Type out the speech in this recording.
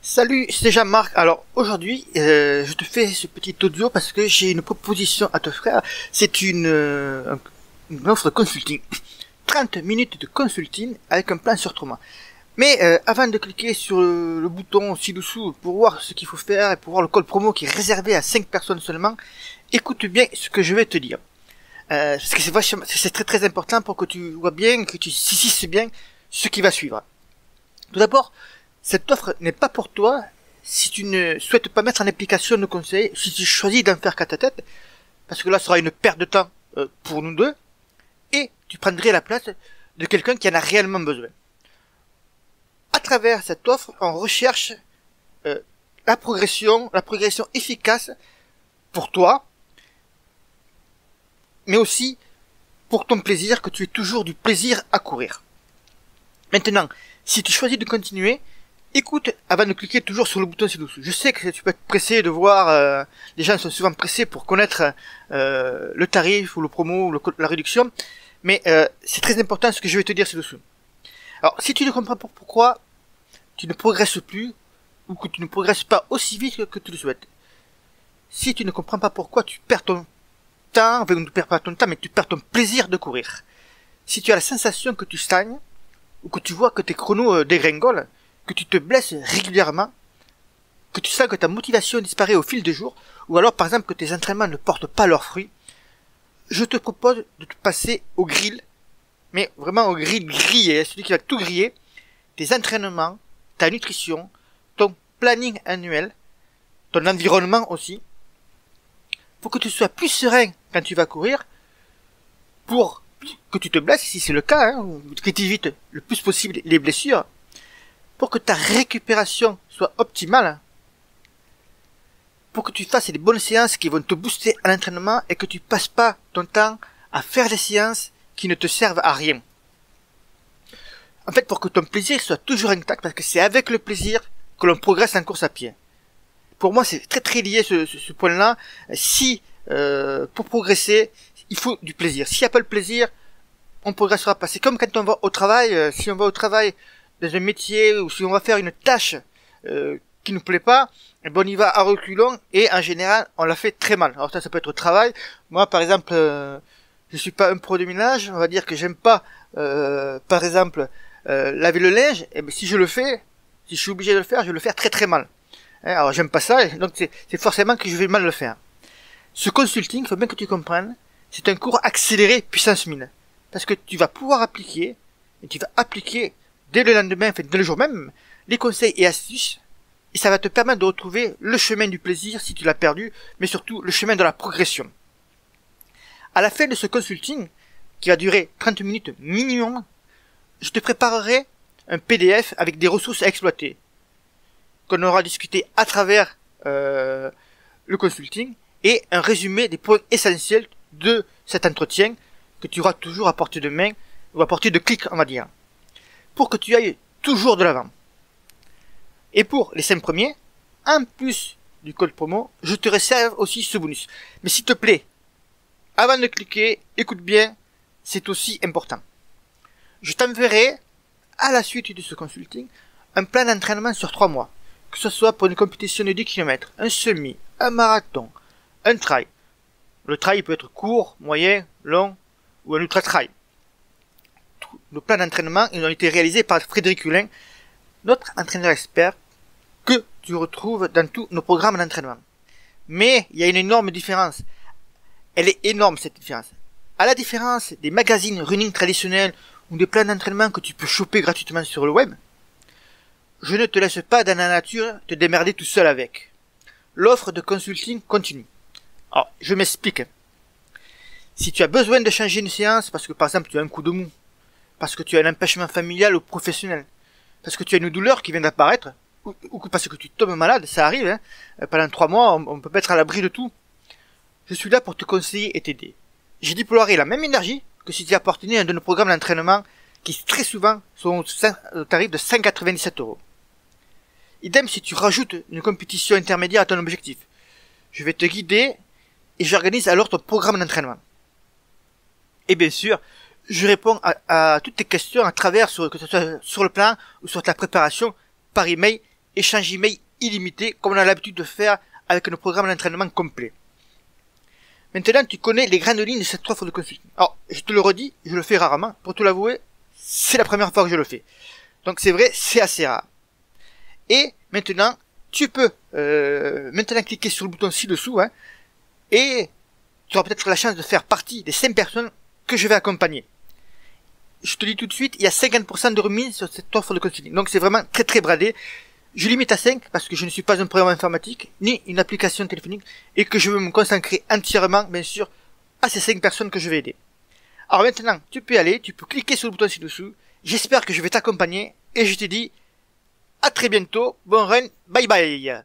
Salut, c'est Jean-Marc. Alors aujourd'hui, je te fais ce petit audio parce que j'ai une proposition à te faire. C'est une offre de consulting. 30 minutes de consulting avec un plan sur 3 mois. Mais avant de cliquer sur le bouton ci-dessous pour voir ce qu'il faut faire et pour voir le code promo qui est réservé à 5 personnes seulement, écoute bien ce que je vais te dire. Parce que c'est très très important pour que tu vois bien, que tu saisisses bien ce qui va suivre. Tout d'abord, cette offre n'est pas pour toi si tu ne souhaites pas mettre en application nos conseils, si tu choisis d'en faire qu'à ta tête, parce que là ce sera une perte de temps pour nous deux, et tu prendrais la place de quelqu'un qui en a réellement besoin. À travers cette offre, on recherche la progression efficace pour toi, mais aussi pour ton plaisir, que tu aies toujours du plaisir à courir. Maintenant, si tu choisis de continuer, écoute avant de cliquer toujours sur le bouton ci-dessous. Je sais que tu peux être pressé de voir, les gens sont souvent pressés pour connaître le tarif ou le promo ou la réduction, mais c'est très important ce que je vais te dire ci-dessous. Alors, si tu ne comprends pas pourquoi tu ne progresses plus ou que tu ne progresses pas aussi vite que tu le souhaites, si tu ne comprends pas pourquoi tu perds ton temps, enfin, tu ne perds pas ton temps, mais tu perds ton plaisir de courir, si tu as la sensation que tu stagnes, ou que tu vois que tes chronos dégringolent, que tu te blesses régulièrement, que tu sens que ta motivation disparaît au fil des jours, ou alors par exemple que tes entraînements ne portent pas leurs fruits, je te propose de te passer au grill, mais vraiment au grill grillé, celui qui va tout griller, tes entraînements, ta nutrition, ton planning annuel, ton environnement aussi, pour que tu sois plus serein quand tu vas courir, pour que tu te blesses, si c'est le cas, que tu évites le plus possible les blessures, pour que ta récupération soit optimale, pour que tu fasses des bonnes séances qui vont te booster à l'entraînement et que tu passes pas ton temps à faire des séances qui ne te servent à rien. En fait, pour que ton plaisir soit toujours intact, parce que c'est avec le plaisir que l'on progresse en course à pied. Pour moi, c'est très très lié ce point-là. Si, pour progresser, il faut du plaisir. S'il n'y a pas le plaisir, on progressera pas. C'est comme quand on va au travail, si on va au travail dans un métier ou si on va faire une tâche qui nous plaît pas, eh ben on y va à reculons et en général on la fait très mal. Alors ça peut être au travail. Moi par exemple, je suis pas un pro de ménage, on va dire que j'aime pas par exemple laver le linge, et ben si je le fais, si je suis obligé de le faire, je vais le faire très très mal. Alors j'aime pas ça, donc c'est forcément que je vais mal le faire. Ce consulting, il faut bien que tu comprennes, c'est un cours accéléré puissance 1000. Parce que tu vas pouvoir appliquer, et tu vas appliquer dès le lendemain, enfin dès le jour même, les conseils et astuces, et ça va te permettre de retrouver le chemin du plaisir si tu l'as perdu, mais surtout le chemin de la progression. À la fin de ce consulting, qui va durer 30 minutes minimum, je te préparerai un PDF avec des ressources à exploiter, qu'on aura discuté à travers le consulting, et un résumé des points essentiels de cet entretien que tu auras toujours à portée de main, ou à portée de clic, on va dire, pour que tu ailles toujours de l'avant. Et pour les 5 premiers, en plus du code promo, je te réserve aussi ce bonus. Mais s'il te plaît, avant de cliquer, écoute bien, c'est aussi important. Je t'enverrai, à la suite de ce consulting, un plan d'entraînement sur 3 mois. Que ce soit pour une compétition de 10 km, un semi, un marathon, un trail. Le trail peut être court, moyen, long ou un ultra trail. Nos plans d'entraînement, ils ont été réalisés par Frédéric Hulin, notre entraîneur expert, que tu retrouves dans tous nos programmes d'entraînement. Mais il y a une énorme différence. Elle est énorme cette différence. À la différence des magazines running traditionnels ou des plans d'entraînement que tu peux choper gratuitement sur le web, je ne te laisse pas dans la nature te démerder tout seul avec. L'offre de consulting continue. Alors, je m'explique. Si tu as besoin de changer une séance parce que par exemple tu as un coup de mou, parce que tu as un empêchement familial ou professionnel, parce que tu as une douleur qui vient d'apparaître, ou parce que tu tombes malade, ça arrive, pendant 3 mois, on peut pas être à l'abri de tout. Je suis là pour te conseiller et t'aider. J'ai déployé la même énergie que si tu appartenais à un de nos programmes d'entraînement qui très souvent sont au tarif de 197 €. Idem si tu rajoutes une compétition intermédiaire à ton objectif. Je vais te guider et j'organise alors ton programme d'entraînement. Et bien sûr, je réponds à toutes tes questions à travers, que ce soit sur le plan ou sur ta préparation, par email échange email illimité, comme on a l'habitude de faire avec nos programmes d'entraînement complet. Maintenant, tu connais les grandes lignes de cette offre de consulting. Alors, je te le redis, je le fais rarement. Pour te l'avouer, c'est la première fois que je le fais. Donc c'est vrai, c'est assez rare. Et maintenant, tu peux maintenant cliquer sur le bouton ci-dessous, et tu auras peut-être la chance de faire partie des 5 personnes que je vais accompagner. Je te dis tout de suite, il y a 50% de remise sur cette offre de consulting. Donc c'est vraiment très très bradé. Je limite à 5 parce que je ne suis pas un programme informatique, ni une application téléphonique, et que je veux me consacrer entièrement, bien sûr, à ces 5 personnes que je vais aider. Alors maintenant, tu peux y aller, tu peux cliquer sur le bouton ci-dessous. J'espère que je vais t'accompagner, et je te dis à très bientôt, bon run, bye bye.